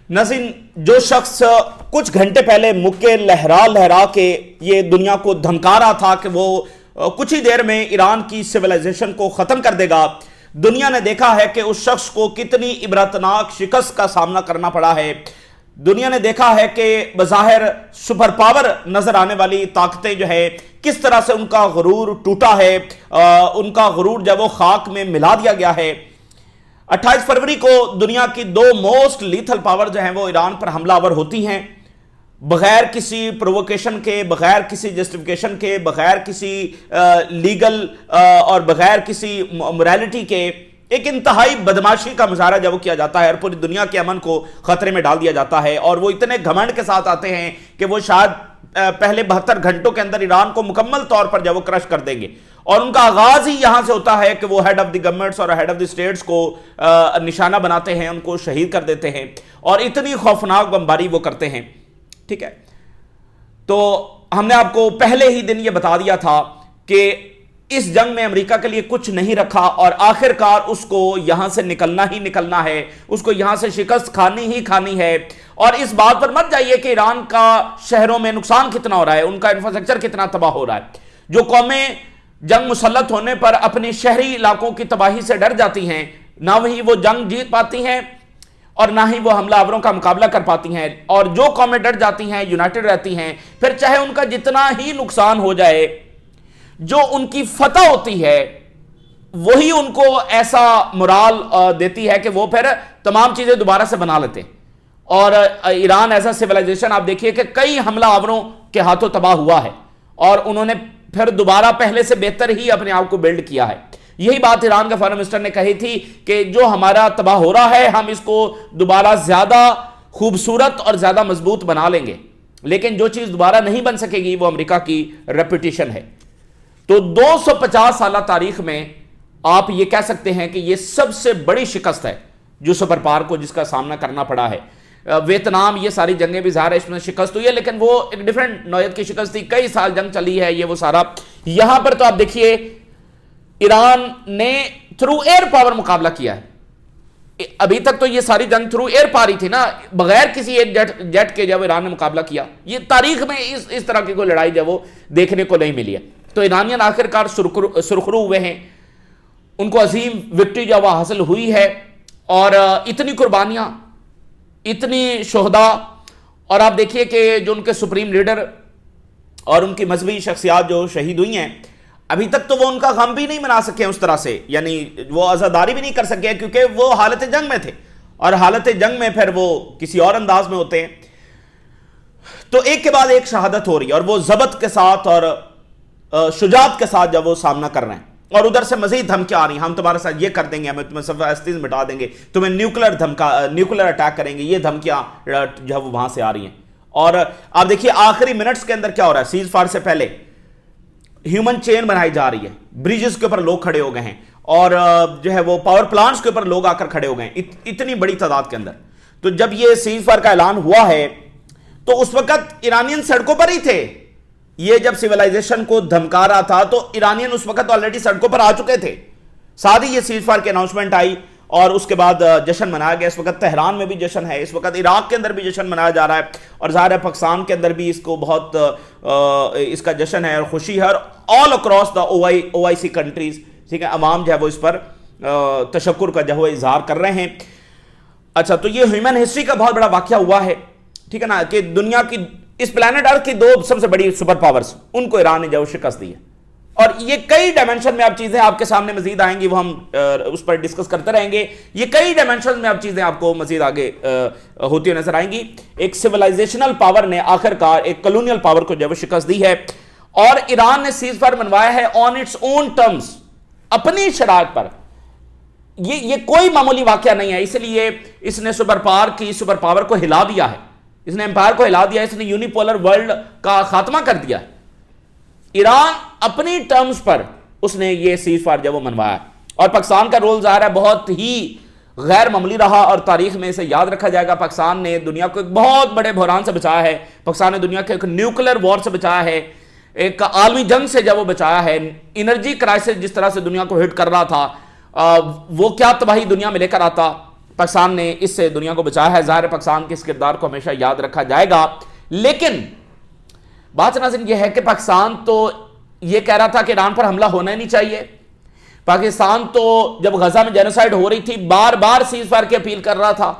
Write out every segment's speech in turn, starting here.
ناظرین، جو شخص کچھ گھنٹے پہلے مکے لہرا لہرا کے یہ دنیا کو دھمکا رہا تھا کہ وہ کچھ ہی دیر میں ایران کی سویلائزیشن کو ختم کر دے گا، دنیا نے دیکھا ہے کہ اس شخص کو کتنی عبرتناک شکست کا سامنا کرنا پڑا ہے۔ دنیا نے دیکھا ہے کہ بظاہر سپر پاور نظر آنے والی طاقتیں جو ہے کس طرح سے ان کا غرور ٹوٹا ہے، ان کا غرور جب وہ خاک میں ملا دیا گیا ہے۔ 28 فروری کو دنیا کی دو موسٹ لیتھل پاور جو ہیں وہ ایران پر حملہ آور ہوتی ہیں، بغیر کسی پرووکیشن کے، بغیر کسی جسٹیفیکیشن کے، بغیر کسی لیگل اور بغیر کسی موریلٹی کے ایک انتہائی بدماشی کا مظاہرہ جب وہ کیا جاتا ہے اور پوری دنیا کے امن کو خطرے میں ڈال دیا جاتا ہے، اور وہ اتنے گھمنڈ کے ساتھ آتے ہیں کہ وہ شاید پہلے 72 گھنٹوں کے اندر ایران کو مکمل طور پر جب وہ کرش کر دیں گے، اور ان کا آغاز ہی یہاں سے ہوتا ہے کہ وہ ہیڈ آف دی گورنمنٹس اور ہیڈ آف دی اسٹیٹس کو نشانہ بناتے ہیں، ان کو شہید کر دیتے ہیں، اور اتنی خوفناک بمباری وہ کرتے ہیں۔ ٹھیک ہے، تو ہم نے آپ کو پہلے ہی دن یہ بتا دیا تھا کہ اس جنگ میں امریکہ کے لیے کچھ نہیں رکھا، اور آخر کار اس کو یہاں سے نکلنا ہی نکلنا ہے، اس کو یہاں سے شکست کھانی ہی کھانی ہے۔ اور اس بات پر مت جائیے کہ ایران کا شہروں میں نقصان کتنا ہو رہا ہے، ان کا انفراسٹرکچر کتنا تباہ ہو رہا ہے۔ جو قومیں جنگ مسلط ہونے پر اپنی شہری علاقوں کی تباہی سے ڈر جاتی ہیں، نہ وہی وہ جنگ جیت پاتی ہیں اور نہ ہی وہ حملہ آوروں کا مقابلہ کر پاتی ہیں، اور جو قومیں ڈر جاتی ہیں، یونائٹڈ رہتی ہیں، پھر چاہے ان کا جتنا ہی نقصان ہو جائے، جو ان کی فتح ہوتی ہے وہی ان کو ایسا مرال دیتی ہے کہ وہ پھر تمام چیزیں دوبارہ سے بنا لیتے ہیں۔ اور ایران ایسا سیولائزیشن آپ دیکھیے کہ کئی حملہ آوروں کے ہاتھوں تباہ ہوا ہے، اور انہوں نے پھر دوبارہ پہلے سے بہتر ہی اپنے آپ کو بلڈ کیا ہے۔ یہی بات ایران کے فارن منسٹر نے کہی تھی کہ جو ہمارا تباہ ہو رہا ہے ہم اس کو دوبارہ زیادہ خوبصورت اور زیادہ مضبوط بنا لیں گے، لیکن جو چیز دوبارہ نہیں بن سکے گی وہ امریکہ کی ریپوٹیشن ہے۔ تو 250 سالہ تاریخ میں آپ یہ کہہ سکتے ہیں کہ یہ سب سے بڑی شکست ہے جو سپر پاور کو جس کا سامنا کرنا پڑا ہے۔ ویتنام، یہ ساری جنگیں بھی ظاہر ہے اس میں شکست ہوئی ہے، لیکن وہ ایک ڈیفرنٹ نوعیت کی شکست تھی، کئی سال جنگ چلی ہے، یہ وہ سارا۔ یہاں پر تو آپ دیکھیے ایران نے تھرو ایئر پاور مقابلہ کیا ہے۔ ابھی تک تو یہ ساری جنگ تھرو ایئر پار ہی تھی نا، بغیر کسی ایک جیٹ کے جب ایران نے مقابلہ کیا، یہ تاریخ میں اس طرح کی کوئی لڑائی جب وہ دیکھنے کو نہیں ملی ہے۔ تو ایرانیان آخر کار سرخرو ہوئے ہیں، ان کو عظیم وکٹری جو وہ حاصل ہوئی ہے، اور اتنی قربانیاں، اتنی شہداء، اور آپ دیکھیے کہ جو ان کے سپریم لیڈر اور ان کی مذہبی شخصیات جو شہید ہوئی ہیں، ابھی تک تو وہ ان کا غم بھی نہیں منا سکے اس طرح سے، یعنی وہ عزاداری بھی نہیں کر سکے کیونکہ وہ حالت جنگ میں تھے، اور حالت جنگ میں پھر وہ کسی اور انداز میں ہوتے ہیں۔ تو ایک کے بعد ایک شہادت ہو رہی ہے، اور وہ ضبط کے ساتھ اور شجاعت کے ساتھ جب وہ سامنا کر رہے ہیں، اور ادھر سے مزید دھمکیاں آ رہی ہیں، ہم تمہارے ساتھ یہ کر دیں گے، ہمیں تمہیں فلسطین مٹا دیں گے، تمہیں نیوکلر اٹیک کریں گے، یہ دھمکیاں جو وہ وہاں سے آ رہی ہیں۔ اور آپ دیکھیے آخری منٹس کے اندر کیا ہو رہا ہے، سیز فائر سے پہلے ہیومن چین بنائی جا رہی ہے، بریجز کے اوپر لوگ کھڑے ہو گئے ہیں، اور جو ہے وہ پاور پلانٹس کے اوپر لوگ آ کر کھڑے ہو گئے ہیں اتنی بڑی تعداد کے اندر۔ تو جب یہ سیز فائر کا اعلان ہوا ہے تو اس وقت ایرانین سڑکوں پر ہی تھے، یہ جب سیولائزیشن کو دھمکا رہا تھا تو ایرانین اس وقت آلریڈی سڑکوں پر آ چکے تھے، ساتھ ہی یہ سیز فائر کی اناؤنسمنٹ آئی، اور اس کے بعد جشن منایا گیا۔ اس وقت تہران میں بھی جشن ہے، اس وقت عراق کے اندر بھی جشن منایا جا رہا ہے، اور ظاہر ہے پاکستان کے اندر بھی اس کو بہت اس کا جشن ہے اور خوشی ہے، اور all across the O I C countries, ٹھیک ہے، عوام جو ہے وہ اس پر تشکر کا جو ہے اظہار کر رہے ہیں۔ اچھا، تو یہ ہیومن ہسٹری کا بہت بڑا واقعہ ہوا ہے، ٹھیک ہے نا، کہ دنیا کی اس پلانٹ ارتھ کی دو سب سے بڑی سپر پاورز، ان کو ایران نے جو شکست دی ہے، اور یہ کئی ڈائمنشن میں اب چیزیں آپ کے سامنے مزید آئیں گی، وہ ہم اس پر ڈسکس کرتے رہیں گے۔ یہ کئی ڈائمنشن میں اب چیزیں آپ کو مزید آگے ہوتی نظر آئیں گی۔ ایک سیولائزیشنل پاور نے آخر کار ایک کلونیل پاور کو جو شکست دی ہے، اور ایران نے سیز فائر منوایا ہے آن اٹس اون ٹرمز، اپنی شرائط پر۔ یہ کوئی معمولی واقعہ نہیں ہے، اس لیے اس نے سپر پاور کو ہلا دیا ہے، اس نے امپائر کو ہلا دیا، اس نے یونیپولر ورلڈ کا خاتمہ کر دیا ہے۔ ایران اپنی ٹرمز پر اس نے یہ سیز فائر جب وہ منوایا، اور پاکستان کا رول ظاہر ہے بہت ہی غیر معمولی رہا، اور تاریخ میں اسے یاد رکھا جائے گا۔ پاکستان نے دنیا کو ایک بہت بڑے بحران سے بچایا ہے، پاکستان نے دنیا کے ایک نیوکلر وار سے بچایا ہے، ایک عالمی جنگ سے جب وہ بچایا ہے، انرجی کرائسس جس طرح سے دنیا کو ہٹ کر رہا تھا، وہ کیا تباہی دنیا میں لے کر آتا، پاکستان نے اس سے دنیا کو بچایا ہے. ظاہر ہے پاکستان کے اس کردار کو ہمیشہ یاد رکھا جائے گا. لیکن بات ناظرین یہ ہے کہ پاکستان تو یہ کہہ رہا تھا کہ ایران پر حملہ ہونا ہی نہیں چاہیے. پاکستان تو جب غزہ میں جینوسائیڈ ہو رہی تھی بار بار سیز فائر کی اپیل کر رہا تھا,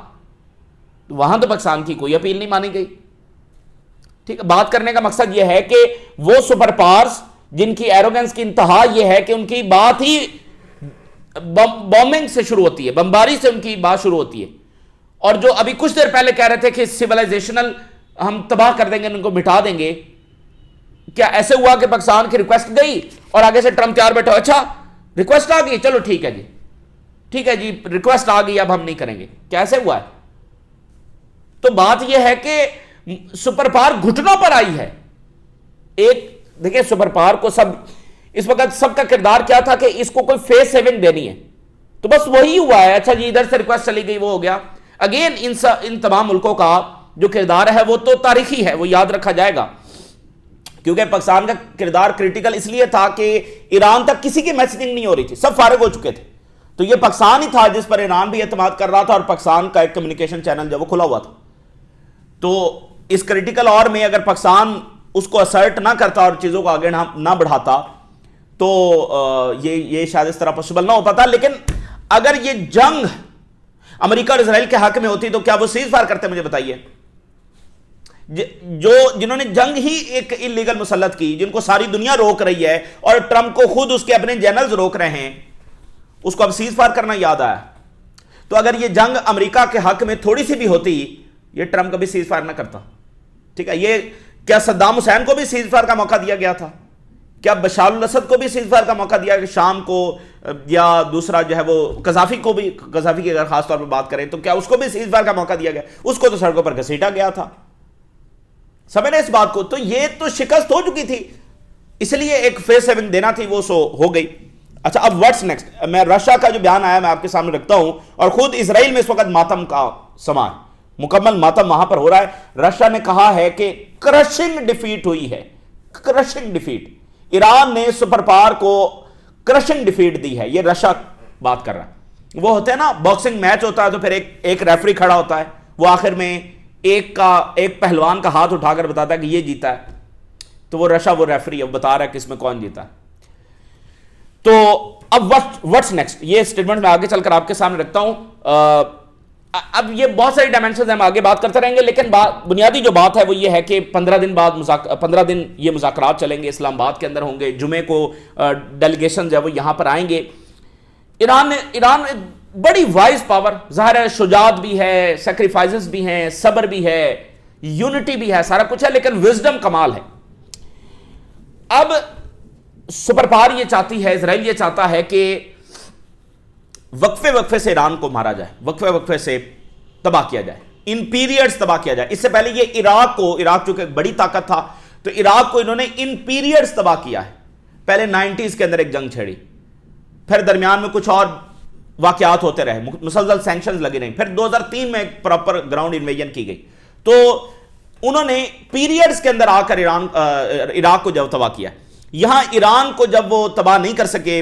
وہاں تو پاکستان کی کوئی اپیل نہیں مانی گئی. ٹھیک ہے, بات کرنے کا مقصد یہ ہے کہ وہ سپر پاورز جن کی ایروگنس کی انتہا یہ ہے کہ ان کی بات ہی بومبنگ سے شروع ہوتی ہے, بمباری سے ان کی بات شروع ہوتی ہے, اور جو ابھی کچھ دیر پہلے کہہ رہے تھے کہ سیولائزیشنل ہم تباہ کر دیں گے, ان کو مٹا دیں گے, کیا ایسے ہوا کہ پاکستان کی ریکویسٹ گئی اور آگے سے ٹرمپ تیار بیٹھا, اچھا ریکویسٹ آ گئی, چلو ٹھیک ہے جی, ٹھیک ہے جی ریکویسٹ آ گئی اب ہم نہیں کریں گے, کیسے ہوا ہے؟ تو بات یہ ہے کہ سپر پاور گھٹنوں پر آئی ہے. ایک دیکھیں سپر پاور کو سب اس وقت سب کا کردار کیا تھا کہ اس کو کوئی فیس سیونگ دینی ہے, تو بس وہی ہوا ہے. اچھا جی ادھر سے ریکویسٹ چلی گئی, وہ ہو گیا. اگین ان تمام ملکوں کا جو کردار ہے وہ تو تاریخی ہے, وہ یاد رکھا جائے گا, کیونکہ پاکستان کا کردار کریٹیکل اس لیے تھا کہ ایران تک کسی کی میسجنگ نہیں ہو رہی تھی, سب فارغ ہو چکے تھے. تو یہ پاکستان ہی تھا جس پر ایران بھی اعتماد کر رہا تھا, اور پاکستان کا ایک کمیونیکیشن چینل جو وہ کھلا ہوا تھا. تو اس کریٹیکل اور میں اگر پاکستان اس کو اسرٹ نہ کرتا اور چیزوں کو آگے نہ بڑھاتا تو یہ شاید اس طرح پاسبل نہ ہو پاتا. لیکن اگر یہ جنگ امریکہ اور اسرائیل کے حق میں ہوتی تو کیا وہ سیز فائر کرتے؟ مجھے بتائیے. جنہوں نے جنگ ہی ایک انلیگل مسلط کی, جن کو ساری دنیا روک رہی ہے, اور ٹرمپ کو خود اس کے اپنے جنرلز روک رہے ہیں, اس کو اب سیز فائر کرنا یاد آیا. تو اگر یہ جنگ امریکہ کے حق میں تھوڑی سی بھی ہوتی, یہ ٹرمپ کبھی سیز فائر نہ کرتا. ٹھیک ہے, یہ کیا صدام حسین کو بھی سیز فائر کا موقع دیا گیا تھا؟ کیا بشار الاسد کو بھی سیز فائر کا موقع دیا کہ شام کو, یا دوسرا جو ہے وہ قذافی کو بھی, قذافی کی اگر خاص طور پہ بات کریں تو کیا اس کو بھی سیز فائر کا موقع دیا گیا؟ اس کو تو سڑکوں پر گھسیٹا گیا تھا. سمجھے اس بات کو؟ تو یہ تو شکست ہو چکی تھی, اس لیے ایک فیس سیونگ دینا تھی, وہ سو ہو گئی. اچھا اب واٹس نیکسٹ؟ میں رشیا کا جو بیان آیا میں آپ کے سامنے رکھتا ہوں, اور خود اسرائیل میں اس وقت ماتم کا سما ہے, مکمل ماتم وہاں پر ہو رہا ہے. رشیا نے کہا ہے کہ کرشنگ ڈیفیٹ ہوئی ہے, کرشنگ ڈیفیٹ. ایران نے سپر پاور کو کرشنگ ڈیفیٹ دی ہے. یہ رشیا بات کر رہا ہے. وہ ہوتے ہیں نا باکسنگ میچ ہوتا ہے تو پھر ایک ریفری کھڑا ہوتا ہے, وہ آخر میں ایک پہلوان کا ہاتھ اٹھا کر بتاتا ہے کہ یہ جیتا ہے, تو وہ رشیا وہ ریفری ہے, وہ بتا رہا ہے کہ اس میں کون جیتا ہے. تو اب واٹس نیکسٹ, یہ اسٹیٹمنٹ میں آگے چل کر آپ کے سامنے رکھتا ہوں. اب یہ بہت ساری ڈائمینشنز ہم آگے بات کرتے رہیں گے, لیکن بنیادی جو بات ہے وہ یہ ہے کہ 15 دن یہ مذاکرات چلیں گے, اسلام آباد کے اندر ہوں گے. جمعے کو ڈیلیگیشن جو ہے وہ یہاں پر آئیں گے. ایران بڑی وائز پاور, ظاہر ہے شجاعت بھی ہے, سیکریفائزز بھی ہیں, صبر بھی ہے, یونٹی بھی ہے, سارا کچھ ہے, لیکن وزڈم کمال ہے. اب سپر پاور یہ چاہتی ہے, اسرائیل یہ چاہتا ہے کہ وقفے سے ایران کو مارا جائے, وقفے سے تباہ کیا جائے, ان پیریڈز تباہ کیا جائے. اس سے پہلے یہ عراق چونکہ ایک بڑی طاقت تھا, تو عراق کو انہوں نے ان پیریڈز تباہ کیا ہے. پہلے 90s کے اندر ایک جنگ چھیڑی, پھر درمیان میں کچھ اور واقعات ہوتے رہے, مسلسل سینکشنز لگی رہیں, پھر 2003 میں ایک پراپر گراؤنڈ انویژن کی گئی. تو انہوں نے پیریڈز کے اندر آ کر عراق کو جب تباہ کیا. یہاں ایران کو جب وہ تباہ نہیں کر سکے,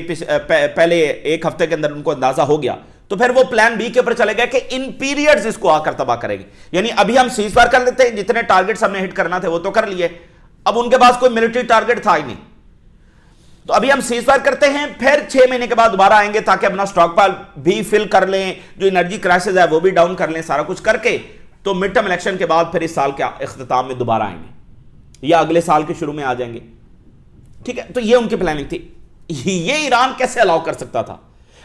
پہلے ایک ہفتے کے اندر ان کو اندازہ ہو گیا, تو پھر وہ پلان بی کے اوپر چلے گئے کہ ان پیریڈز اس کو آ کر تباہ کرے گی. یعنی ابھی ہم سیز فائر کر لیتے ہیں, جتنے ٹارگٹس ہم نے ہٹ کرنا تھے وہ تو کر لیے, اب ان کے پاس کوئی ملٹری ٹارگٹ تھا ہی نہیں, تو ابھی ہم سیز فائر کرتے ہیں, پھر 6 مہینے کے بعد دوبارہ آئیں گے تاکہ اپنا سٹاک پائل بھی فل کر لیں, جو انرجی کرائسس ہے وہ بھی ڈاؤن کر لیں, سارا کچھ کر کے تو مڈ ٹرم الیکشن کے بعد پھر اس سال کے اختتام میں دوبارہ آئیں گے, یا اگلے سال کے شروع میں آ جائیں گے. ٹھیک ہے, تو یہ ان کی پلاننگ تھی. یہ ایران کیسے الاؤ کر سکتا تھا؟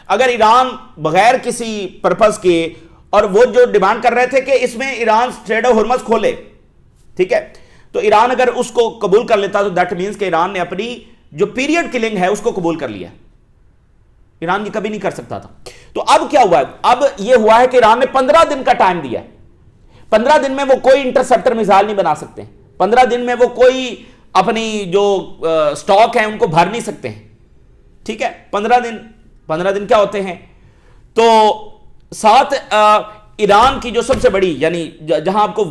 اگر ایران بغیر کسی پرپز کے, اور وہ جو ڈیمانڈ کر رہے تھے کہ اس میں ایران اسٹریٹ آف ہرمز کھولے, ٹھیک ہے, تو ایران اگر اس کو قبول کر لیتا تو دیٹ مینس کہ ایران نے اپنی جو پیریڈ کلنگ ہے اس کو قبول کر لیا. ایران یہ کبھی نہیں کر سکتا تھا. تو اب کیا ہوا ہے؟ اب یہ ہوا ہے کہ ایران نے 15 دن کا ٹائم دیا ہے. 15 دن میں وہ کوئی انٹرسپٹر میزائل نہیں بنا سکتے, 15 دن میں وہ کوئی اپنی جو سٹاک ہیں ان کو بھر نہیں سکتے ہیں. ٹھیک ہے, 15 دن کیا ہوتے ہیں؟ تو ساتھ ایران کی جو سب سے بڑی, یعنی جہاں آپ کو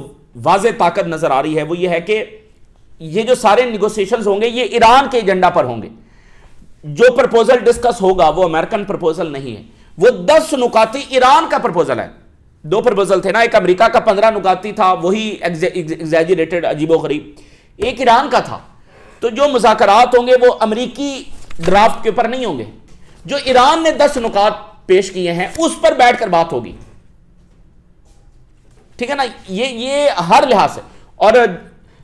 واضح طاقت نظر آ رہی ہے, وہ یہ ہے کہ یہ جو سارے نیگوسیشنز ہوں گے یہ ایران کے ایجنڈا پر ہوں گے. جو پرپوزل ڈسکس ہوگا وہ امریکن پرپوزل نہیں ہے, وہ 10 نکاتی ایران کا پرپوزل ہے. دو پرپوزل تھے نا, ایک امریکہ کا 15 نکاتی تھا, وہی ایگزیجریٹڈ عجیب و غریب, ایک ایران کا تھا. تو جو مذاکرات ہوں گے وہ امریکی ڈرافٹ کے اوپر نہیں ہوں گے, جو ایران نے 10 نکات پیش کیے ہیں اس پر بیٹھ کر بات ہوگی, ٹھیک ہے نا. یہ ہر لحاظ سے, اور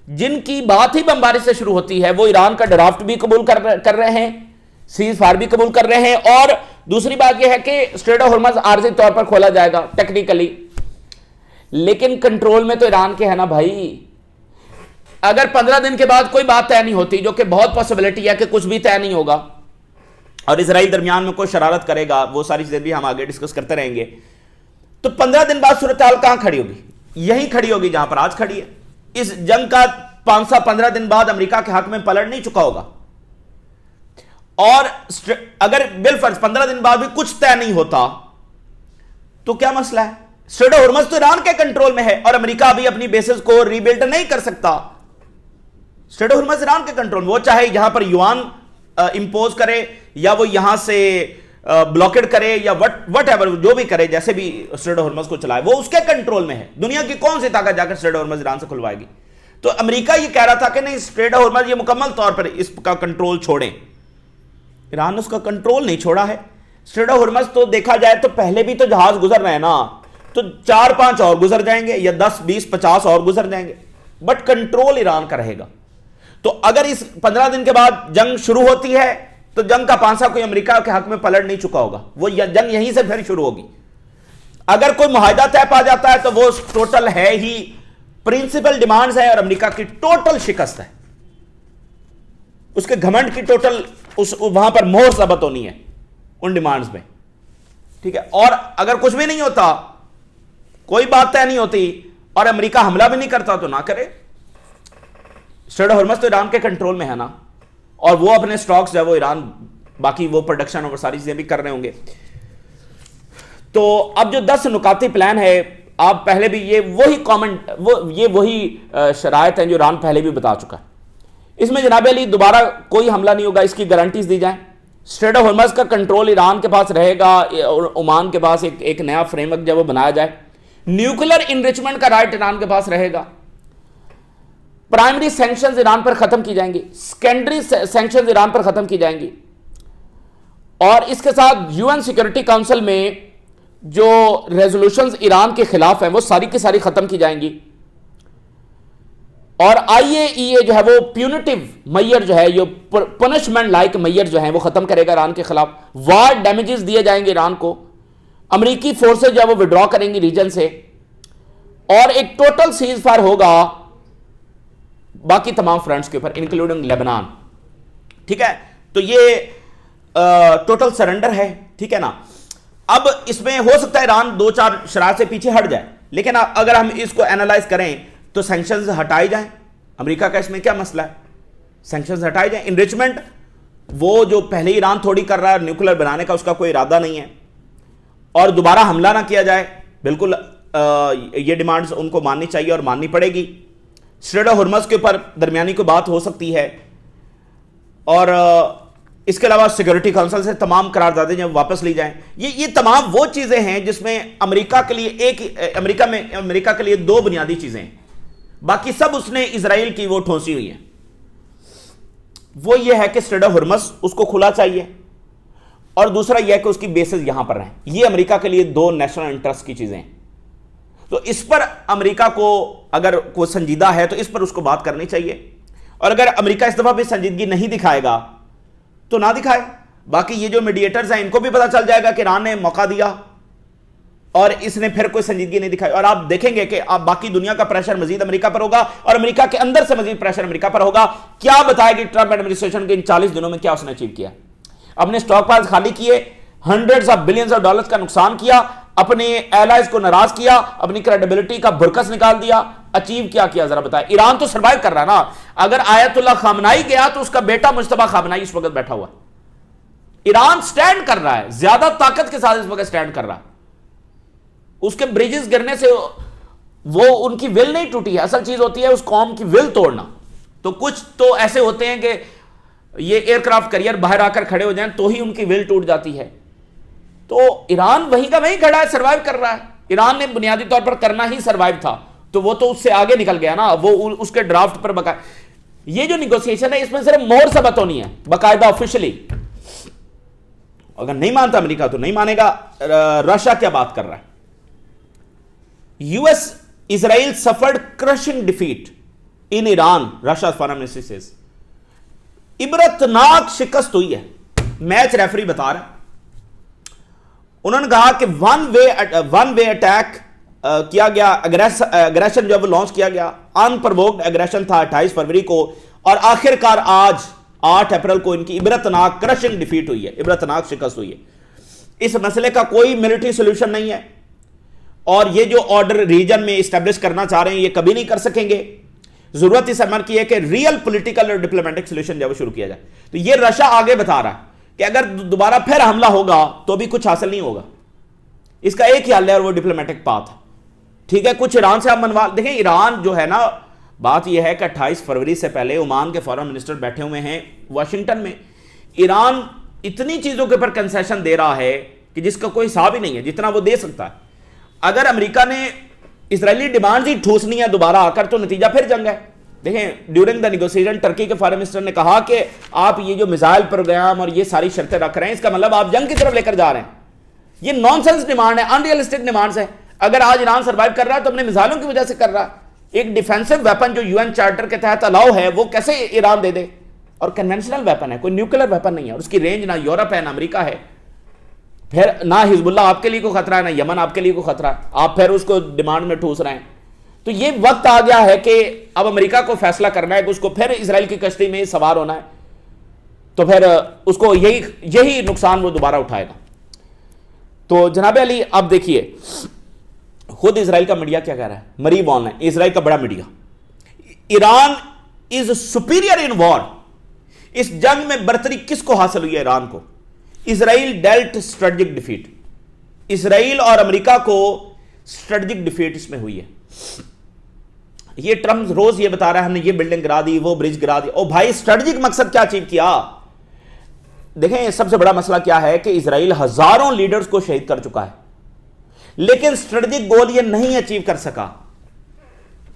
جن کی بات ہی بمباری سے شروع ہوتی ہے وہ ایران کا ڈرافٹ بھی قبول کر رہے ہیں, سیز فائر بھی قبول کر رہے ہیں, اور دوسری بات یہ ہے کہ اسٹریٹ آف ہرمز عارضی طور پر کھولا جائے گا ٹیکنیکلی, لیکن کنٹرول میں تو ایران کے ہے نا بھائی. اگر 15 دن کے بعد کوئی بات طے نہیں ہوتی, جو کہ بہت پاسبلٹی ہے کہ کچھ بھی طے نہیں ہوگا اور اسرائیل درمیان میں کوئی شرارت کرے گا, وہ ساری چیزیں بھی ہم آگے ڈسکس کرتے رہیں گے, تو 15 دن بعد صورتحال کہاں کھڑی ہوگی؟ یہیں کھڑی ہوگی جہاں پر آج کھڑی ہے. اس جنگ کا 15 دن بعد امریکہ کے حق میں پلٹ نہیں چکا ہوگا, اور اگر بالفرض 15 دن بعد بھی کچھ طے نہیں ہوتا تو کیا مسئلہ ہے؟ اسٹریٹ آف ہرمز تو ایران کے کنٹرول میں ہے, اور امریکہ ابھی اپنی بیسز کو ری بلڈ نہیں کر سکتا. اسٹریٹ آف ہرمز ایران کے کنٹرول میں, وہ چاہے یہاں پر یوان امپوز کرے یا وہ یہاں سے بلاکڈ کرے یا وٹ ایور جو بھی کرے, جیسے بھی اسٹریٹ آف ہرمز کو چلائے, وہ اس کے کنٹرول میں ہے. دنیا کی کون سی طاقت جا کر اسٹریٹ آف ہرمز ایران سے کھلوائے گی؟ تو امریکہ یہ کہہ رہا تھا کہ نہیں, اسٹریٹ آف ہرمز یہ مکمل طور پر اس کا کنٹرول چھوڑیں. ایران نے اس کا کنٹرول نہیں چھوڑا ہے. اسٹریٹ آف ہرمز تو دیکھا جائے تو پہلے بھی تو جہاز گزر رہے ہیں نا, تو 4-5 اور گزر جائیں گے, یا 10-20-50 اور گزر جائیں گے, بٹ کنٹرول ایران کا رہے گا. تو اگر اس 15 دن کے بعد جنگ شروع ہوتی ہے تو جنگ کا پانسا کوئی امریکہ کے حق میں پلٹ نہیں چکا ہوگا, وہ جنگ یہیں سے پھر شروع ہوگی. اگر کوئی معاہدہ طے پا جاتا ہے تو وہ ٹوٹل ہے ہی پرنسپل ڈیمانڈز ہے, اور امریکہ کی ٹوٹل شکست ہے, اس کے گھمنڈ کی ٹوٹل وہاں پر مہر ثبت ہونی ہے ان ڈیمانڈز میں, ٹھیک ہے. اور اگر کچھ بھی نہیں ہوتا, کوئی بات طے نہیں ہوتی, اور امریکہ حملہ بھی نہیں کرتا تو نہ کرے. اسٹریٹ آف ہرمز تو ایران کے کنٹرول میں ہے نا, اور وہ اپنے سٹاکس جو ہے وہ ایران باقی وہ پروڈکشن اور ساری چیزیں بھی کر رہے ہوں گے. تو اب جو 10 نکاتی پلان ہے, آپ پہلے بھی یہ وہی شرائط ہیں جو ایران پہلے بھی بتا چکا ہے. اس میں جناب علی دوبارہ کوئی حملہ نہیں ہوگا, اس کی گارنٹیز دی جائیں. اسٹریٹ آف ہرمز کا کنٹرول ایران کے پاس رہے گا, عمان کے پاس ایک نیا فریم ورک جب وہ بنایا جائے. نیوکلر انریچمنٹ کا رائٹ ایران کے پاس رہے گا. پرائمری سینکشنز ایران پر ختم کی جائیں گی, سیکنڈری سینکشنز ایران پر ختم کی جائیں گی, اور اس کے ساتھ UN سیکورٹی کاؤنسل میں جو ریزولوشنز ایران کے خلاف ہیں وہ ساری کی ساری ختم کی جائیں گی. اور IAEA جو ہے وہ پیونیٹیو میئر جو ہے, یہ پنشمنٹ لائک میئر جو ہیں وہ ختم کرے گا ایران کے خلاف. وار ڈیمیجز دیے جائیں گے ایران کو. امریکی فورسز جو ہے وہ وڈرا کریں گی ریجن سے, اور ایک ٹوٹل سیز فائر ہوگا باقی تمام فرنٹس کے اوپر انکلوڈنگ لیبنان, ٹھیک ہے. تو یہ ٹوٹل سرنڈر ہے, ٹھیک ہے نا. اب اس میں ہو سکتا ہے ایران 2-4 شرائط سے پیچھے ہٹ جائے, لیکن اگر ہم اس کو اینالائز کریں تو سینکشنز ہٹائی جائیں. امریکہ کا اس میں کیا مسئلہ ہے؟ سینکشنز ہٹائی جائیں. انریچمنٹ وہ جو پہلے ایران تھوڑی کر رہا ہے, نیوکلر بنانے کا اس کا کوئی ارادہ نہیں ہے, اور دوبارہ حملہ نہ کیا جائے. بالکل یہ ڈیمانڈز ان کو ماننی چاہیے اور ماننی پڑے گی. اسٹریٹ آف ہرمز کے اوپر درمیانی کوئی بات ہو سکتی ہے, اور اس کے علاوہ سیکورٹی کونسل سے تمام قراردادیں جو واپس لی جائیں. یہ تمام وہ چیزیں ہیں جس میں امریکہ کے لیے امریکہ کے لیے 2 بنیادی چیزیں ہیں, باقی سب اس نے اسرائیل کی وہ ٹھونسی ہوئی ہیں. وہ یہ ہے کہ اسٹریٹ آف ہرمز اس کو کھلا چاہیے, اور دوسرا یہ ہے کہ اس کی بیسز یہاں پر رہیں. یہ امریکہ کے لیے 2 نیشنل انٹرسٹ کی چیزیں ہیں. تو اس پر امریکہ کو اگر کوئی سنجیدہ ہے تو اس پر اس کو بات کرنی چاہیے, اور اگر امریکہ اس دفعہ بھی سنجیدگی نہیں دکھائے گا تو نہ دکھائے. باقی یہ جو میڈیٹرز ہیں ان کو بھی پتا چل جائے گا کہ ایران نے موقع دیا اور اس نے پھر کوئی سنجیدگی نہیں دکھائی, اور آپ دیکھیں گے کہ آپ باقی دنیا کا پریشر مزید امریکہ پر ہوگا, اور امریکہ کے اندر سے مزید پریشر امریکہ پر ہوگا. کیا بتائے گی ٹرمپ ایڈمنسٹریشن کے ان 40 دنوں میں کیا اس نے اچیو کیا؟ اپنے اسٹاک پائلز خالی کیے, hundreds of billions of dollars کا نقصان کیا, اپنے ایلائز کو ناراض کیا, اپنی کریڈیبلٹی کا برکس نکال دیا. اچیو کیا ذرا بتائیں. ایران تو سروائیو کر رہا نا. اگر آیت اللہ خامنائی گیا تو اس کا بیٹا مجتبی خامنائی اس وقت بیٹھا ہوا. ایران سٹینڈ کر رہا ہے, زیادہ طاقت کے ساتھ اس وقت سٹینڈ کر رہا. اس کے بریجز گرنے سے وہ ان کی ول نہیں ٹوٹی ہے. اصل چیز ہوتی ہے اس قوم کی ول توڑنا. تو کچھ تو ایسے ہوتے ہیں کہ یہ ایئر کرافٹ کیریئر باہر آ کر کھڑے ہو جائیں تو ہی ان کی ول ٹوٹ جاتی ہے. تو ایران وہیں کا وہیں کھڑا ہے, سروائیو کر رہا ہے. ایران نے بنیادی طور پر کرنا ہی سروائیو تھا، تو وہ تو اس سے آگے نکل گیا نا، وہ اس کے ڈرافٹ پر یہ جو نیگوسیشن ہے اس میں صرف مہر ثبت ہونی ہے باقاعدہ آفیشلی. اگر نہیں مانتا امریکہ تو نہیں مانے گا. رشیا کیا بات کر رہا ہے؟ U S Israel suffered crushing defeat in Iran, Russia foreign ministry says. عبرتناک شکست ہوئی ہے. میچ ریفری بتا رہا ہے، انہوں نے کہا کہ ون وے اٹیک کیا گیا، اگریشن جب لانچ کیا گیا، ان پرووکڈ اگریشن تھا 28 فروری کو، اور آخر کار آج 8 اپریل کو ان کی عبرتناک کرشنگ ڈیفیٹ ہوئی ہے، عبرتناک شکست ہوئی ہے. اس مسئلے کا کوئی ملٹری سولوشن نہیں ہے، اور یہ جو آرڈر ریجن میں اسٹیبلش کرنا چاہ رہے ہیں یہ کبھی نہیں کر سکیں گے. ضرورت اس امر کی ہے کہ ریئل پولیٹیکل اور ڈپلومیٹک سولوشن جب شروع کیا جائے. تو یہ رشیا آگے بتا رہا ہے کہ اگر دوبارہ پھر حملہ ہوگا تو بھی کچھ حاصل نہیں ہوگا. اس کا ایک ہی حل ہے اور وہ ڈپلومیٹک پاتھ ہے. ٹھیک ہے، کچھ ایران سے آپ منوا دیکھیں. ایران جو ہے نا، بات یہ ہے کہ 28 فروری سے پہلے عمان کے فارن منسٹر بیٹھے ہوئے ہیں واشنگٹن میں. ایران اتنی چیزوں کے اوپر کنسیشن دے رہا ہے کہ جس کا کوئی حساب ہی نہیں ہے جتنا وہ دے سکتا ہے. اگر امریکہ نے اسرائیلی ڈیمانڈز ہی ٹھوسنی ہے دوبارہ آ کر تو نتیجہ پھر جنگ ہے. دیکھیں ڈیورنگ دا نیگوسیشن ٹرکی کے فارن منسٹر نے کہا کہ آپ یہ جو میزائل پروگرام اور یہ ساری شرطیں رکھ رہے ہیں، اس کا مطلب آپ جنگ کی طرف لے کر جا رہے ہیں. یہ نان سینس ڈیمانڈ ہے، ان ریئلسٹک ڈیمانڈز ہیں. اگر آج ایران سروائیو کر رہا ہے تو اپنے میزائلوں کی وجہ سے کر رہا ہے. ایک ڈیفینسو ویپن جو یو این چارٹر کے تحت الاؤ ہے وہ کیسے ایران دے دے؟ اور کنونشنل ویپن ہے، کوئی نیوکلر ویپن نہیں ہے، اور اس کی رینج نہ یورپ ہے نہ امریکہ ہے. پھر نہ حزب اللہ آپ کے لیے کوئی خطرہ ہے، نہ یمن آپ کے لیے کوئی خطرہ ہے، آپ پھر اس کو ڈیمانڈ میں ٹھوس رہے ہیں. تو یہ وقت آ گیا ہے کہ اب امریکہ کو فیصلہ کرنا ہے کہ اس کو پھر اسرائیل کی کشتی میں سوار ہونا ہے، تو پھر اس کو یہی نقصان وہ دوبارہ اٹھائے گا. تو جناب علی اب دیکھیے خود اسرائیل کا میڈیا کیا کہہ رہا ہے. مری وان ہے اسرائیل کا بڑا media, Iran is superior in war. اس جنگ میں برتری کس کو حاصل ہوئی ہے؟ ایران کو. اسرائیل ڈیلٹ اسٹریٹجک ڈیفیٹ. اسرائیل اور امریکہ کو اسٹریٹجک ڈیفیٹ اس میں ہوئی ہے. یہ ٹرمپ روز یہ بتا رہا ہے ہم نے یہ بلڈنگ گرا دی، وہ برج گرا دی. او بھائی اسٹریٹجک مقصد کیا اچیو کیا؟ دیکھیں سب سے بڑا مسئلہ کیا ہے کہ اسرائیل ہزاروں لیڈرز کو شہید کر چکا ہے، لیکن اسٹریٹجک گول یہ نہیں اچیو کر سکا.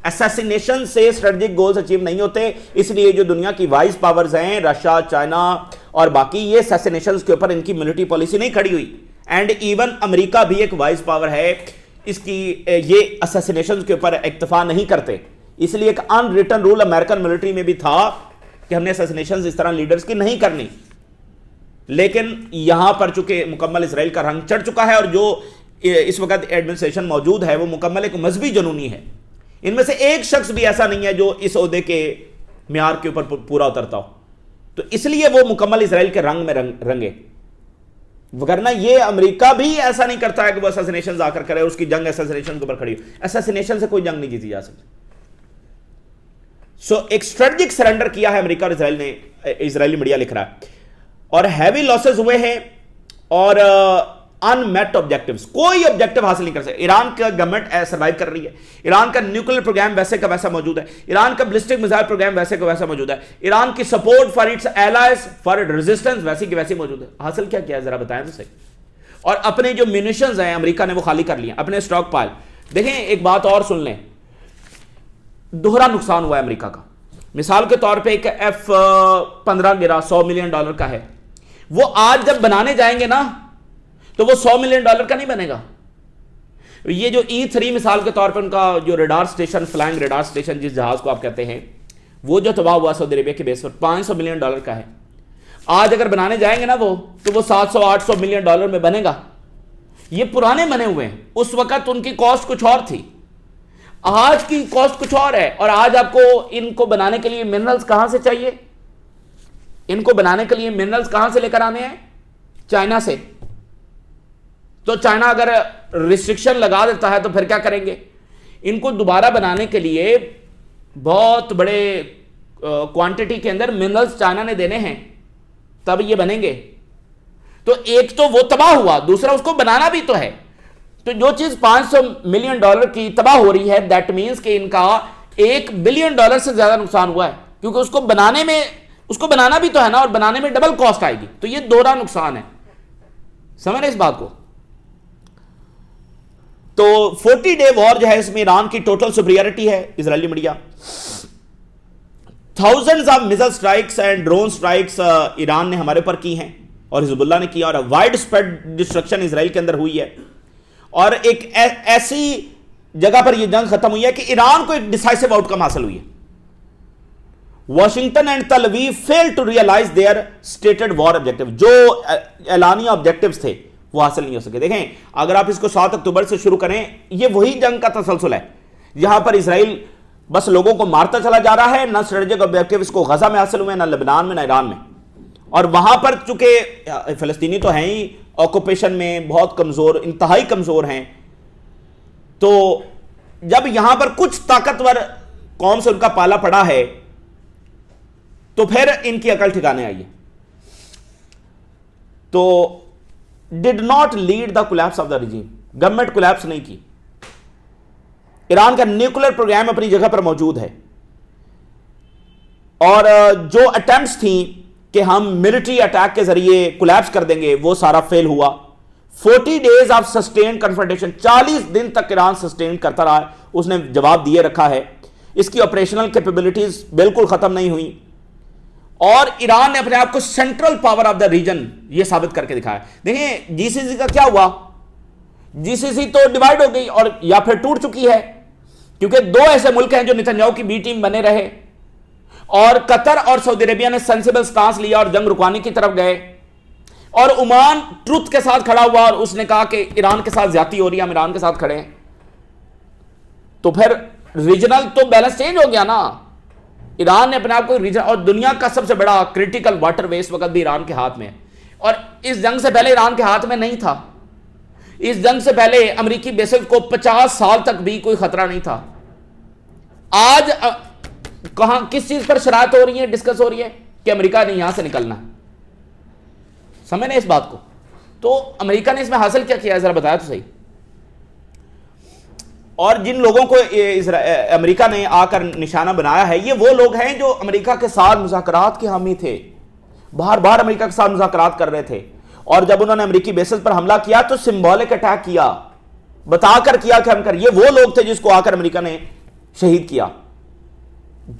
اسیسینیشن سے اسٹریٹجک گولز اچیو نہیں ہوتے. اس لیے جو دنیا کی وائز پاورز ہیں، رشیا، چائنا اور باقی، یہ اسیسینیشنز کے اوپر ان کی ملٹری پالیسی نہیں کھڑی ہوئی. اینڈ ایون امریکہ بھی ایک وائز پاور ہے، اس کی یہ اسیسینیشنز کے اوپر اکتفا نہیں کرتے. اس لیے ایک unwritten rule American military میں بھی تھا کہ ہم نے اسیسینیشنز اس طرح لیڈرز کی نہیں کرنی. لیکن یہاں پر چونکہ مکمل اسرائیل کا رنگ چڑھ چکا ہے، اور جو اس وقت ایڈمنسٹریشن موجود ہے وہ مکمل ایک مذہبی جنونی ہے. ان میں سے ایک شخص بھی ایسا نہیں ہے جو اس عہدے کے معیار کے اوپر پورا اترتا ہو. تو اس لیے وہ مکمل اسرائیل کے رنگ میں رنگے. وگرنہ یہ امریکہ بھی ایسا نہیں کرتا ہے کہ وہ اسیسینیشنز آ کر کرے، اس کی جنگ اسیسینیشن کے اوپر کھڑی ہو. اسیسینیشن سے کوئی جنگ نہیں جیتی جا سکتی. ایک اسٹریٹجک سرنڈر کیا ہے امریکہ اور اسرائیل نے، اسرائیلی میڈیا لکھ رہا ہے. اور ہیوی لاسز ہوئے ہیں اور ان میٹ آبجیکٹیوز، کوئی آبجیکٹیو حاصل نہیں کر سکے. ایران کا گورنمنٹ سروائیو کر رہی ہے. ایران کا نیوکلیر پروگرام ویسے کا ویسا موجود ہے. ایران کا بلسٹک میزائل پروگرام ویسے کا ویسا موجود ہے. ایران کی support for its allies for resistance ویسی کی ویسی موجود ہے. حاصل کیا کیا ہے ذرا بتائیں تو صحیح. اور اپنے جو میونیشنز ہیں امریکہ نے وہ خالی کر لیے، اپنے اسٹاک پائل. دیکھیں ایک بات اور سن لیں، دوہرا نقصان ہوا ہے امریکہ کا. مثال کے طور پہ ایک F-15 گرا $100 ملین کا ہے. وہ آج جب بنانے جائیں گے نا تو وہ $100 ملین کا نہیں بنے گا. یہ جو E-3 مثال کے طور پر ان کا جو radar station, flying radar station جس جہاز کو آپ کہتے ہیں، وہ جو تباہ ہوا سعودی عربیہ کے بیس پر $500 ملین کا ہے. آج اگر بنانے جائیں گے نا وہ تو وہ $700-800 ملین میں بنے گا. یہ پرانے بنے ہوئے ہیں، اس وقت ان کی کاسٹ کچھ اور تھی، آج کی کاسٹ کچھ اور ہے. اور آج آپ کو ان کو بنانے کے لیے منرلز کہاں سے چاہیے؟ ان کو بنانے کے لیے منرلز کہاں سے لے کر آنے ہیں؟ چائنا سے. تو چائنا اگر ریسٹرکشن لگا دیتا ہے تو پھر کیا کریں گے؟ ان کو دوبارہ بنانے کے لیے بہت بڑے کوانٹٹی کے اندر منرلز چائنا نے دینے ہیں، تب یہ بنیں گے. تو ایک تو وہ تباہ ہوا، دوسرا اس کو بنانا بھی تو ہے. تو جو چیز $500 ملین کی تباہ ہو رہی ہے، دیٹ مینس کہ ان کا $1 بلین سے زیادہ نقصان ہوا ہے، کیونکہ اس کو بنانا بھی تو ہے نا، اور بنانے میں ڈبل کاسٹ آئے گی. تو یہ دوہرا نقصان ہے. سمجھ رہے اس بات کو؟ تو 40 ڈے وار جو ہے اس میں ایران کی ٹوٹل سپریورٹی ہے. Israeli media thousands of missile strikes and drone strikes Iran نے ہمارے اوپر کی ہیں اور حزب اللہ نے کیا, اور وائڈ اسپریڈ ڈسٹرکشن اسرائیل کے اندر ہوئی ہے. اور ایک ایسی جگہ پر یہ جنگ ختم ہوئی ہے کہ ایران کو ایک ڈیسائسو آؤٹ کم حاصل ہوئی ہے. Washington and Tel Aviv fail to realise their stated war objective, جو اعلانیہ آبجیکٹوز تھے وہ حاصل نہیں ہو سکے. دیکھیں اگر آپ اس کو 7 اکتوبر سے شروع کریں, یہ وہی جنگ کا تسلسل ہے جہاں پر اسرائیل بس لوگوں کو مارتا چلا جا رہا ہے. نہ اسٹریٹجک آبجیکٹو اس کو غزہ میں حاصل ہوئے, نہ لبنان میں, نہ ایران میں. اور وہاں پر چونکہ فلسطینی تو ہیں ہی آکوپیشن میں بہت کمزور, انتہائی کمزور ہیں, تو جب یہاں پر کچھ طاقتور قوم سے ان کا پالا پڑا ہے تو پھر ان کی عقل ٹھکانے آئی ہے. تو did not lead the collapse of the regime, government collapse نہیں کی. ایران کا نیوکلیر پروگرام اپنی جگہ پر موجود ہے, اور جو اٹیمپٹس تھیں کہ ہم ملٹری اٹیک کے ذریعے کولیپس کر دیں گے وہ سارا فیل ہوا. 40 days آف سسٹینڈ کنفرنٹیشن, 40 دن تک ایران سسٹین کرتا رہا, اس نے جواب دیے رکھا ہے. اس کی آپریشنل کیپیبلٹیز بالکل ختم نہیں ہوئی, اور ایران نے اپنے آپ کو central power of the region یہ ثابت کر کے دکھایا. دیکھیں جی سی سی کا کیا ہوا, جی سی سی تو ڈیوائڈ ہو گئی اور یا پھر ٹوٹ چکی ہے, کیونکہ 2 ایسے ملک ہیں جو نتنیاہو کی بی ٹیم بنے رہے, اور قطر اور سعودی عربیہ نے سینسیبل سٹانس لیا اور جنگ رکوانے کی طرف گئے, اور عمان ٹروتھ کے ساتھ کھڑا ہوا اور اس نے کہا کہ ایران کے ساتھ زیادتی ہو رہی ہے, ہم ایران کے ساتھ کھڑے ہیں. تو پھر ریجنل تو بیلنس چینج ہو گیا نا. ایران نے اپنے آپ کو ریجن, اور دنیا کا سب سے بڑا کریٹیکل واٹر وے اس وقت بھی ایران کے ہاتھ میں ہے, اور اس جنگ سے پہلے ایران کے ہاتھ میں نہیں تھا. اس جنگ سے پہلے امریکی بیسز کو 50 سال تک بھی کوئی خطرہ نہیں تھا. آج کہاں کس چیز پر شرائط ہو رہی ہے, ڈسکس ہو رہی ہے کہ امریکہ نے یہاں سے نکلنا ہے. سمجھیں اس بات کو, تو امریکہ نے اس میں حاصل کیا کیا ہے ذرا بتایا تو صحیح. اور جن لوگوں کو امریکہ نے آ کر نشانہ بنایا ہے, یہ وہ لوگ ہیں جو امریکہ کے ساتھ مذاکرات کے حامی تھے, بار بار امریکہ کے ساتھ مذاکرات کر رہے تھے, اور جب انہوں نے امریکی بیسز پر حملہ کیا تو سمبولک اٹیک کیا, بتا کر کیا کہ ہم کر. یہ وہ لوگ تھے جس کو آ کر امریکہ نے شہید کیا,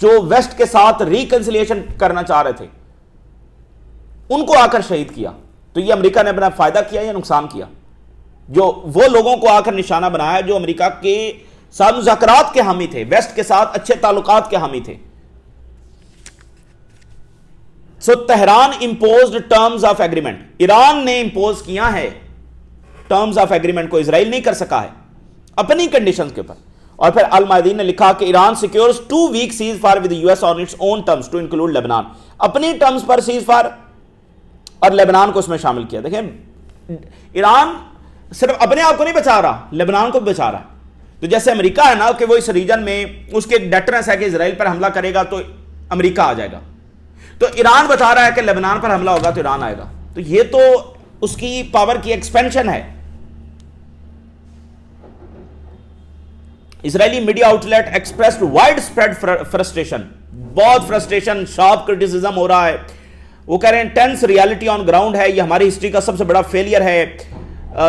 جو ویسٹ کے ساتھ ریکنسیلیشن کرنا چاہ رہے تھے, ان کو آ کر شہید کیا. تو یہ امریکہ نے اپنا فائدہ کیا یا نقصان کیا؟ جو وہ لوگوں کو آ کر نشانہ بنایا جو امریکہ کے ساتھ مذاکرات کے حامی تھے, ویسٹ کے ساتھ اچھے تعلقات کے حامی تھے. So Tehran imposed terms of agreement, Iran نے امپوز کیا ہے ٹرمز آف ایگریمنٹ کو, اسرائیل نہیں کر سکا ہے اپنی کنڈیشنز کے اوپر. اور پھر المایدین نے لکھا کہ Iran secures 2 week ceasefire with U S on its own terms to include Lebanon, اپنی ٹرمز پر سیز فائر اور لیبنان کو اس میں شامل کیا. دیکھیں ایران صرف اپنے آپ کو نہیں بچا رہا, لیبنان کو بھی بچا رہا ہے. تو جیسے امریکہ ہے نا کہ وہ اس ریجن میں اس کے ڈیٹرنس ہے کہ اسرائیل پر حملہ کرے گا تو امریکہ آ جائے گا, تو ایران بتا رہا ہے کہ لیبنان پر حملہ ہوگا تو ایران آئے گا. تو یہ تو اس کی پاور کی ایکسپینشن ہے. Israeli media outlet expressed widespread frustration, بہت فرسٹریشن, شارپ کرٹیسزم ہو رہا ہے. وہ کہہ رہے ہیں ٹینس ریالٹی آن گراؤنڈ ہے, یہ ہماری ہسٹری کا سب سے بڑا فیلئر ہے.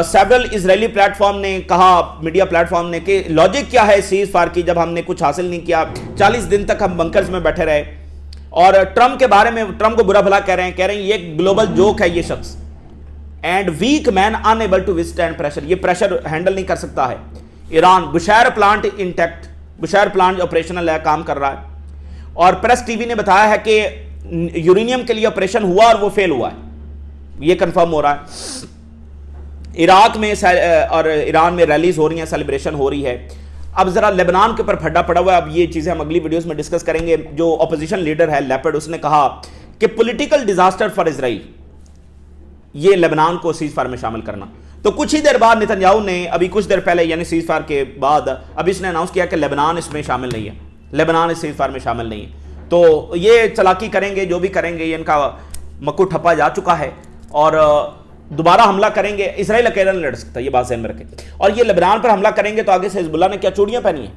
سیورل اسرائیلی پلیٹ فارم نے کہا, میڈیا پلیٹ فارم نے, کہ لاجک کیا ہے سیز فائر کی جب ہم نے کچھ حاصل نہیں کیا, 40 دن تک ہم بنکرز میں بیٹھے رہے. اور ٹرمپ کے بارے میں, ٹرمپ کو برا بھلا کہہ رہے ہیں یہ گلوبل جوک ہے یہ شخص, and weak man unable to withstand pressure, یہ پریشر ہینڈل نہیں کر سکتا ہے. Iran Bushehr plant intact, Bushehr plant operational ہے, کام کر رہا ہے. اور پریس ٹی وی نے بتایا ہے کہ یورینیم کے لیے آپریشن ہوا اور وہ فیل ہوا ہے, یہ کنفرم ہو رہا ہے. عراق میں اور ایران میں ریلیز ہو رہی ہیں, سیلیبریشن ہو رہی ہے. اب ذرا لیبنان کے اوپر پھڈا پڑا ہوا ہے, اب یہ چیزیں ہم اگلی ویڈیوز میں ڈسکس کریں گے. جو اپوزیشن لیڈر ہے لیپرڈ, اس نے کہا کہ پولیٹیکل ڈیزاسٹر فار اسرائیل یہ لیبنان کو سیز فائر میں شامل کرنا. تو کچھ ہی دیر بعد نتنیاہو نے, ابھی کچھ دیر پہلے یعنی سیز فائر کے بعد, اب اس نے اناؤنس کیا کہ لیبنان اس میں شامل نہیں ہے, لیبنان اس سیز فائر میں شامل نہیں ہے. تو یہ چلاکی کریں گے, جو بھی کریں گے, یہ ان کا مکو ٹھپا جا چکا ہے, اور دوبارہ حملہ کریں گے. اسرائیل اکیلا نہیں لڑ سکتا, یہ بات ذہن میں رکھیں. اور یہ لیبنان پر حملہ کریں گے تو آگے سے حزب اللہ نے کیا چوڑیاں پہنی ہیں.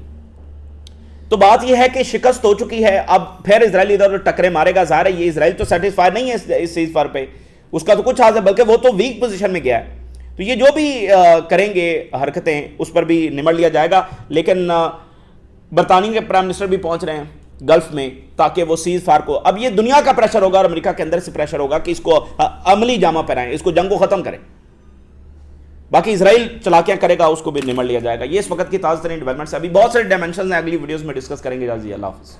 تو بات یہ ہے کہ شکست ہو چکی ہے, اب پھر اسرائیل ادھر ٹکرے مارے گا. ظاہر ہے یہ اسرائیل تو سیٹسفائی نہیں ہے اس سیز فائر پہ, اس کا تو کچھ حاصل, بلکہ وہ تو ویک پوزیشن میں گیا ہے. تو یہ جو بھی کریں گے حرکتیں اس پر بھی نمٹ لیا جائے گا. لیکن برطانیہ کے پرائم منسٹر بھی پہنچ رہے ہیں گلف میں تاکہ وہ سیز فائر کو, اب یہ دنیا کا پریشر ہوگا اور امریکہ کے اندر سے پریشر ہوگا کہ اس کو عملی جامہ پہنائیں, اس کو جنگ کو ختم کریں. باقی اسرائیل چلاکیاں کرے گا اس کو بھی نمٹ لیا جائے گا. یہ اس وقت کی تازہ ترین ڈیولپمنٹس. ابھی بہت سارے ڈائمنشنز ہیں, اگلی ویڈیوز میں ڈسکس کریں گے. جی اللہ حافظ.